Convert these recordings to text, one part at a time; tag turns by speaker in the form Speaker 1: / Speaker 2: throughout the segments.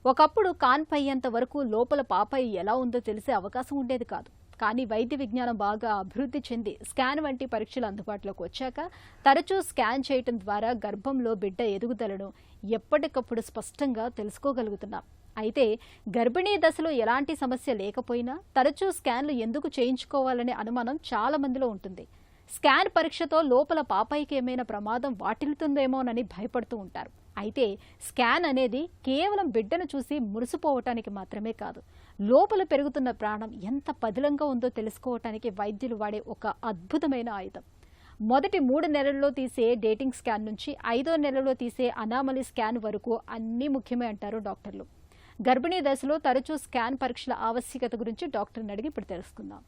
Speaker 1: ఒకప్పుడు కాన్పై అయ్యేంత వరకు లోపల పాపై ఎలా ఉందో తెలిసే అవకాశం ఉండేది కాదు. కానీ వైద్య విజ్ఞానం బాగా అభివృద్ధి చెంది స్కాన్ వంటి పరీక్షలు అందుబాటులోకి వచ్చాక తరచూ స్కాన్ చేయటం ద్వారా గర్భంలో బిడ్డ ఎదుగుదలను ఎప్పటికప్పుడు స్పష్టంగా తెలుసుకోగలుగుతున్నాం. అయితే గర్భిణీ దశలో ఎలాంటి సమస్య లేకపోయినా తరచూ స్కాన్లు ఎందుకు చేయించుకోవాలనే అనుమానం చాలా మందిలో ఉంటుంది. స్కాన్ పరీక్షతో లోపల పాపాయికి ఏమైనా ప్రమాదం వాటిల్లుతుందేమోనని భయపడుతూ ఉంటారు. అయితే స్కాన్ అనేది కేవలం బిడ్డను చూసి మురిసిపోవటానికి మాత్రమే కాదు, లోపల పెరుగుతున్న ప్రాణం ఎంత పదిలంగా ఉందో తెలుసుకోవటానికి వైద్యులు వాడే ఒక అద్భుతమైన ఆయుధం. మొదటి 3 నెలల్లో తీసే డేటింగ్ స్కాన్ నుంచి 5వ నెలలో తీసే అనామలీ స్కాన్ వరకు అన్నీ ముఖ్యమే అంటారు డాక్టర్లు. గర్భిణీ దశలో తరచూ స్కాన్ పరీక్షల ఆవశ్యకత గురించి డాక్టర్ని అడిగి ఇప్పుడు తెలుసుకుందాం.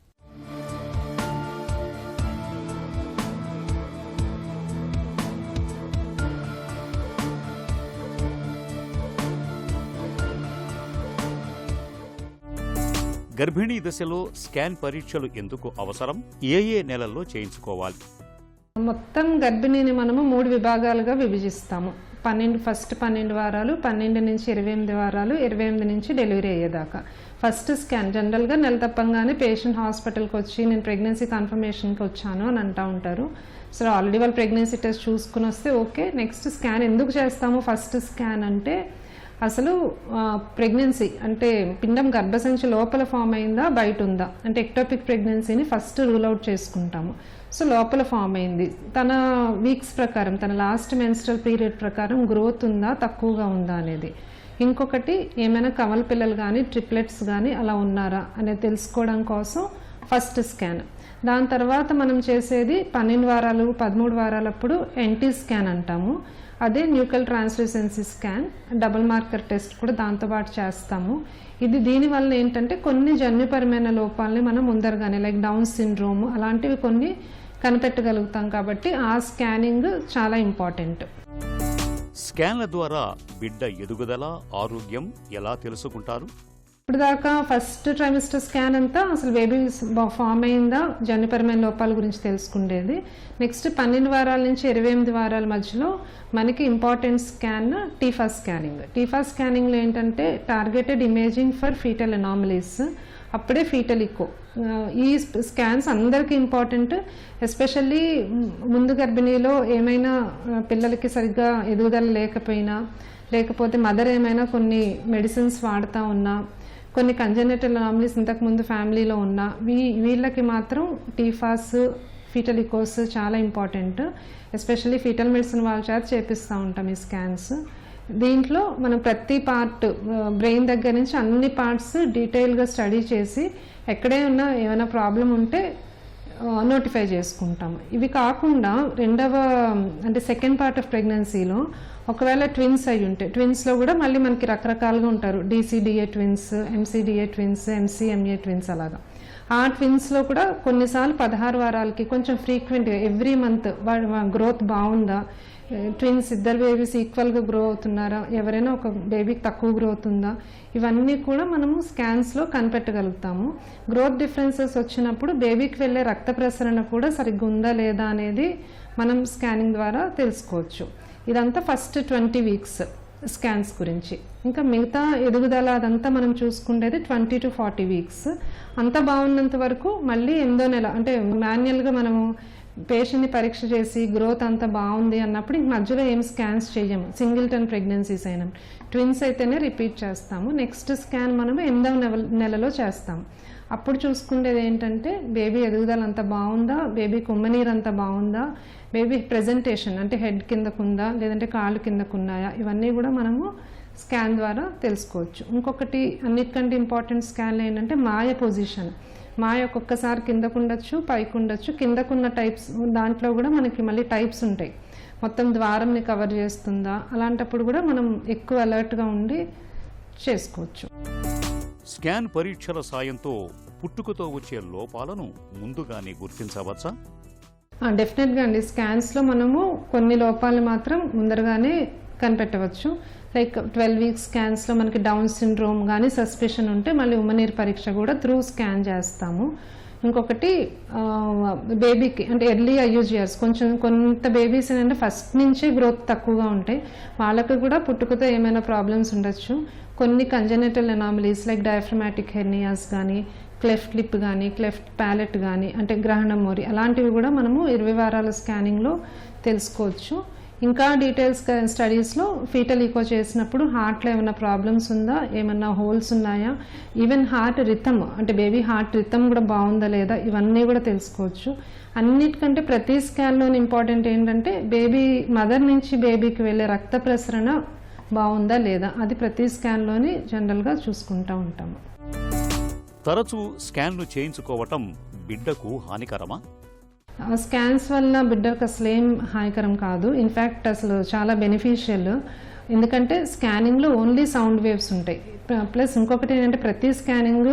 Speaker 2: గర్భిణీ దశలో స్కాన్ పరీక్షలు ఎందుకు అవసరం? ఏ నెలల్లో చేయించుకోవాలి?
Speaker 3: మొత్తం గర్భిణీని మనము 3 విభాగాలుగా విభజిస్తాము. ఫస్ట్ 12 వారాలు, 12 నుంచి 28 వారాలు, 28 నుంచి డెలివరీ అయ్యేదాకా. ఫస్ట్ స్కాన్ జనరల్గా నెల తప్పంగానే పేషెంట్ హాస్పిటల్కి వచ్చి నేను ప్రెగ్నెన్సీ కన్ఫర్మేషన్కి వచ్చాను అని అంటూ ఉంటారు. సో ఆల్రెడీ వాళ్ళు ప్రెగ్నెన్సీ టెస్ట్ చూసుకుని వస్తే ఓకే. నెక్స్ట్ స్కాన్ ఎందుకు చేస్తాము? ఫస్ట్ స్కాన్ అంటే అసలు ప్రెగ్నెన్సీ అంటే పిండం గర్భసంచి లోపల ఫామ్ అయిందా బయట ఉందా అంటే ఎక్టోపిక్ ప్రెగ్నెన్సీని ఫస్ట్ రూల్ అవుట్ చేసుకుంటాము. సో లోపల ఫామ్ అయింది, తన వీక్స్ ప్రకారం తన లాస్ట్ మెన్స్ట్రల్ పీరియడ్ ప్రకారం గ్రోత్ ఉందా తక్కువగా ఉందా అనేది. ఇంకొకటి ఏమైనా కవల పిల్లలు కానీ ట్రిప్లెట్స్ కానీ అలా ఉన్నారా అనేది తెలుసుకోవడం కోసం ఫస్ట్ స్కాన్. దాని తర్వాత మనం చేసేది 12 వారాలు 13 వారాలప్పుడు ఎన్టీ స్కాన్ అంటాము. అదే nuchal translucency scan, double marker test కూడా దాంతోపాటు చేస్తాము. దీనివల్ల ఏంటంటే కొన్ని జన్యుపరమైన లోపాలని మనం ముందరగానే లైక్ డౌన్ సిండ్రోమ్ అలాంటివి కొన్ని కనిపెట్టగలుగుతాం. కాబట్టి ఆ స్కానింగ్ చాలా ఇంపార్టెంట్.
Speaker 2: స్కాన్ల ద్వారా బిడ్డ ఎదుగుదల ఆరోగ్యం ఎలా తెలుసుకుంటారు?
Speaker 3: ఇప్పుడు దాకా ఫస్ట్ ట్రైమిస్టర్ స్కాన్ అంతా అసలు బేబీ ఫామ్ అయిందా జన్యుపరమైన లోపాల గురించి తెలుసుకుండేది. నెక్స్ట్ 12 వారాల నుంచి 28 వారాల మధ్యలో మనకి important scan TIFFA scanning. TIFFA స్కానింగ్లో ఏంటంటే targeted imaging for fetal anomalies, అప్పుడే ఫీటల్ ఇకో. ఈ స్కాన్స్ అందరికీ ఇంపార్టెంట్. ఎస్పెషల్లీ ముందు గర్భిణీలో ఏమైనా పిల్లలకి సరిగ్గా ఎదుగుదల లేకపోయినా, లేకపోతే మదర్ ఏమైనా కొన్ని మెడిసిన్స్ వాడుతూ ఉన్నా, కొన్ని కంజెనిటల్ అనామలీస్ ఇంతకుముందు ఫ్యామిలీలో ఉన్న వీళ్ళకి మాత్రం టీఫాస్ ఫీటల్ ఇకోస్ చాలా ఇంపార్టెంట్. ఎస్పెషల్లీ ఫీటల్ మెడిసిన్ వాళ్ళ చేత చేపిస్తూ ఉంటాం ఈ స్కాన్స్. దీంట్లో మనం ప్రతి పార్ట్ బ్రెయిన్ దగ్గర నుంచి అన్ని పార్ట్స్ డీటెయిల్గా స్టడీ చేసి ఎక్కడే ఉన్నా ఏమైనా ప్రాబ్లం ఉంటే నోటిఫై చేసుకుంటాము. ఇవి కాకుండా అంటే సెకండ్ పార్ట్ ఆఫ్ ప్రెగ్నెన్సీలో ఒకవేళ ట్విన్స్ అయి ఉంటే, ట్విన్స్లో కూడా మళ్ళీ మనకి రకరకాలుగా ఉంటారు. డీసీడీఏ ట్విన్స్, ఎంసీడీఏ ట్విన్స్, ఎంసీఎంఏ ట్విన్స్ అలాగా. ఆ ట్విన్స్లో కూడా కొన్నిసార్లు 16 వారాలకి కొంచెం ఫ్రీక్వెంట్గా ఎవ్రీ మంత్ గ్రోత్ బాగుందా, ట్విన్స్ ఇద్దరు బేబీస్ ఈక్వల్గా గ్రో అవుతున్నారా, ఎవరైనా ఒక బేబీకి తక్కువ గ్రోత్ ఉందా, ఇవన్నీ కూడా మనము స్కాన్స్లో కనిపెట్టగలుగుతాము. గ్రోత్ డిఫరెన్సెస్ వచ్చినప్పుడు బేబీకి వెళ్ళే రక్త ప్రసరణ కూడా సరిగ్గా ఉందా లేదా అనేది మనం స్కానింగ్ ద్వారా తెలుసుకోవచ్చు. ఇదంతా ఫస్ట్ 20 వీక్స్ స్కాన్స్ గురించి. ఇంకా మిగతా ఎదుగుదల అదంతా మనం చూసుకునేది 20 to 40 వీక్స్. అంతా బాగున్నంత వరకు మళ్ళీ 8వ నెల అంటే మాన్యువల్గా మనము పేషెంట్ని పరీక్ష చేసి గ్రోత్ అంతా బాగుంది అన్నప్పుడు ఇంక మధ్యలో ఏం స్కాన్స్ చేయము. సింగిల్టన్ ప్రెగ్నెన్సీస్ అయినా, ట్విన్స్ అయితేనే రిపీట్ చేస్తాము. నెక్స్ట్ స్కాన్ మనము 8వ నెలలో చేస్తాము. అప్పుడు చూసుకునేది ఏంటంటే బేబీ ఎదుగుదల అంతా బాగుందా, బేబీ కుమ్మనీరు అంతా బాగుందా, బేబీ ప్రెజెంటేషన్ అంటే హెడ్ కిందకుందా లేదంటే కాళ్ళు కిందకున్నాయా, ఇవన్నీ కూడా మనము స్కాన్ ద్వారా తెలుసుకోవచ్చు. ఇంకొకటి అన్నిటికంటే ఇంపార్టెంట్ స్కాన్లు ఏంటంటే మాయ పొజిషన్. మాయ ఒక్కొక్కసారి కిందకు ఉండొచ్చు, పైకి ఉండొచ్చు. కిందకున్న టైప్స్ దాంట్లో కూడా మనకి మళ్ళీ టైప్స్ ఉంటాయి. మొత్తం ద్వారంని కవర్ చేస్తుందా, అలాంటప్పుడు కూడా మనం ఎక్కువ అలర్ట్గా ఉండి చేసుకోవచ్చు.
Speaker 2: స్కాన్ పరీక్షల సాయంతో పుట్టుకతో వచ్చే లోపాలను ముందుగానే గుర్తించవచ్చా?
Speaker 3: డెఫినెట్గా అండి. స్కాన్స్లో మనము కొన్ని లోపాలు మాత్రం ముందరగానే కనిపెట్టవచ్చు. లైక్ 12 వీక్స్ స్కాన్స్లో మనకి డౌన్ సిండ్రోమ్ కానీ సస్పెషన్ ఉంటే మళ్ళీ ఉమ్మనీరు పరీక్ష కూడా త్రూ స్కాన్ చేస్తాము. ఇంకొకటి బేబీకి అంటే ఎర్లీ ఐయూజ్ ఇయర్స్ కొంత బేబీస్ ఏంటంటే ఫస్ట్ నుంచే గ్రోత్ తక్కువగా ఉంటాయి, వాళ్ళకి కూడా పుట్టుకతో ఏమైనా ప్రాబ్లమ్స్ ఉండొచ్చు. కొన్ని congenital anomalies like diaphragmatic hernias కానీ, క్లెఫ్ట్ లిప్ కానీ, క్లెఫ్ట్ ప్యాలెట్ కానీ, అంటే గ్రహణం మోరి, అలాంటివి కూడా మనము 20 వారాల స్కానింగ్లో తెలుసుకోవచ్చు. ఇంకా డీటెయిల్స్ స్టడీస్లో ఫీటల్ ఈకో చేసినప్పుడు హార్ట్లో ఏమైనా ప్రాబ్లమ్స్ ఉందా, ఏమైనా హోల్స్ ఉన్నాయా, ఈవెన్ హార్ట్ రిథమ్ అంటే బేబీ హార్ట్ రిథమ్ కూడా బాగుందా లేదా, ఇవన్నీ కూడా తెలుసుకోవచ్చు. అన్నిటికంటే ప్రతి స్కాన్లోని ఇంపార్టెంట్ ఏంటంటే బేబీ మదర్ నుంచి బేబీకి వెళ్ళే రక్త ప్రసరణ బాగుందా లేదా, అది ప్రతి స్కాన్లోని జనరల్గా చూసుకుంటూ ఉంటాము.
Speaker 2: తరచూ స్కాన్లు చేయించుకోవటం బిడ్డకు హానికరమా?
Speaker 3: స్కాన్స్ వల్ల బిడ్డకు అసలు ఏం హానికరం కాదు, ఇన్ఫ్యాక్ట్ అసలు చాలా బెనిఫిషియల్. ఎందుకంటే స్కానింగ్లో ఓన్లీ సౌండ్ వేవ్స్ ఉంటాయి. ప్లస్ ఇంకొకటి ఏంటంటే ప్రతి scanning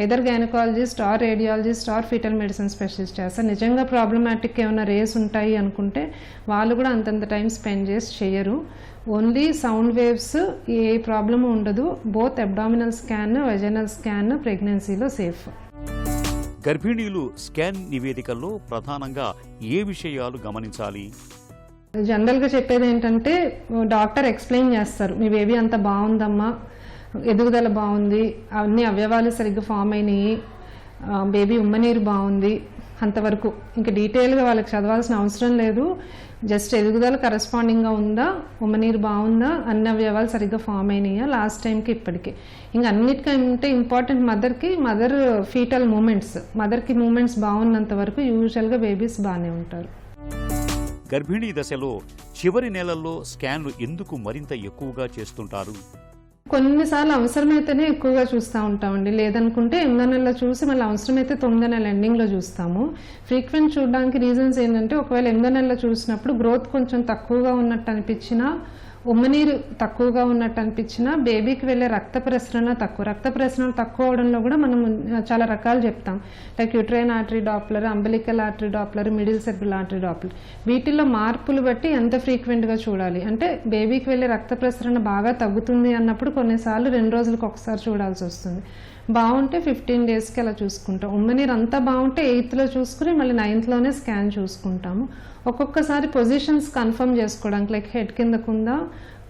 Speaker 3: either gynaecologist or radiologist or foetal medicine specialist చేస్తారు. నిజంగా ప్రాబ్లమాటిక్ ఏమైనా రేస్ ఉంటాయి అనుకుంటే వాళ్ళు కూడా అంతంత టైం స్పెండ్ చేసి చేయరు. ఓన్లీ సౌండ్ వేవ్స్, ఏ ప్రాబ్లము ఉండదు. Both abdominal scan, vaginal scan ప్రెగ్నెన్సీలో సేఫ్.
Speaker 2: గర్భిణీలు స్కాన్ నివేదికల్లో ప్రధానంగా ఏ విషయాలు గమనించాలి?
Speaker 3: జనరల్గా చెప్పేది ఏంటంటే డాక్టర్ ఎక్స్ప్లెయిన్ చేస్తారు, మీ బేబీ అంత బాగుందమ్మా, ఎదుగుదల బాగుంది, అన్ని అవయవాలు సరిగ్గా ఫామ్ అయినాయి, బేబీ ఉమ్మనీరు బాగుంది, అంతవరకు. ఇంకా డీటెయిల్గా వాళ్ళకి చదవాల్సిన అవసరం లేదు. జస్ట్ ఎదుగుదల కరెస్పాండింగ్గా ఉందా, ఉమ్మనీరు బాగుందా, అన్ని అవయవాలు సరిగ్గా ఫామ్ అయినాయా లాస్ట్ టైంకి ఇప్పటికి. ఇంకా అన్నిటికంటే ఇంపార్టెంట్ మదర్ ఫీటల్ మూమెంట్స్, మదర్కి మూమెంట్స్ బాగున్నంత వరకు యూజువల్గా బేబీస్ బాగానే ఉంటారు.
Speaker 2: గర్భిణీ దశలో చివరి నెలల్లో స్కాన్లు ఎందుకు మరింత ఎక్కువగా చేస్తుంటారు?
Speaker 3: కొన్నిసార్లు అవసరమైతేనే ఎక్కువగా చూస్తూ ఉంటామండి, లేదనుకుంటే 8వ నెలలో చూసి మళ్ళీ అవసరమైతే 9వ నెల ఎండింగ్లో చూస్తాము. ఫ్రీక్వెంట్ చూడడానికి రీజన్స్ ఏంటంటే ఒకవేళ 8వ నెలలో చూసినప్పుడు గ్రోత్ కొంచెం తక్కువగా ఉన్నట్టు అనిపించినా, ఉమ్మనీరు తక్కువగా ఉన్నట్టు అనిపించినా, బేబీకి వెళ్ళే రక్త ప్రసరణ తక్కువ అవడంలో కూడా మనం చాలా రకాలు చెప్తాం. Like uterine artery Doppler, umbilical artery Doppler, middle cerebral artery Doppler. వీటిల్లో మార్పులు బట్టి ఎంత ఫ్రీక్వెంట్గా చూడాలి అంటే బేబీకి వెళ్ళే రక్త ప్రసరణ బాగా తగ్గుతుంది అన్నప్పుడు కొన్నిసార్లు 2 రోజులకు ఒకసారి చూడాల్సి వస్తుంది. బాగుంటే 15 డేస్కి అలా చూసుకుంటాం. ఉమ్మనీరు అంతా బాగుంటే 8th చూసుకుని మళ్ళీ 9th స్కాన్ చూసుకుంటాము. ఒక్కొక్కసారి పొజిషన్స్ కన్ఫర్మ్ చేసుకోవడానికి లైక్ హెడ్ కిందకుందా,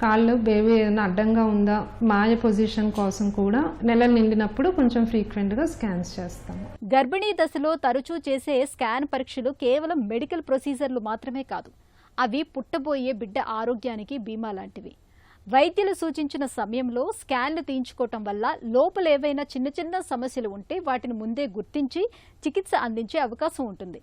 Speaker 3: కాళ్ళు బేబీ ఏదైనా అడ్డంగా ఉందా, మాయ పొజిషన్ కోసం కూడా నెలలు నిండినప్పుడు కొంచెం ఫ్రీక్వెంట్గా స్కాన్స్ చేస్తాము.
Speaker 1: గర్భిణీ దశలో తరచూ చేసే స్కాన్ పరీక్షలు కేవలం మెడికల్ ప్రొసీజర్లు మాత్రమే కాదు, అవి పుట్టబోయే బిడ్డ ఆరోగ్యానికి బీమా లాంటివి. వైద్యులు సూచించిన సమయంలో స్కాన్లు తీయించుకోవటం వల్ల లోపల ఏవైనా చిన్న చిన్న సమస్యలు ఉంటే వాటిని ముందే గుర్తించి చికిత్స అందించే అవకాశం ఉంటుంది.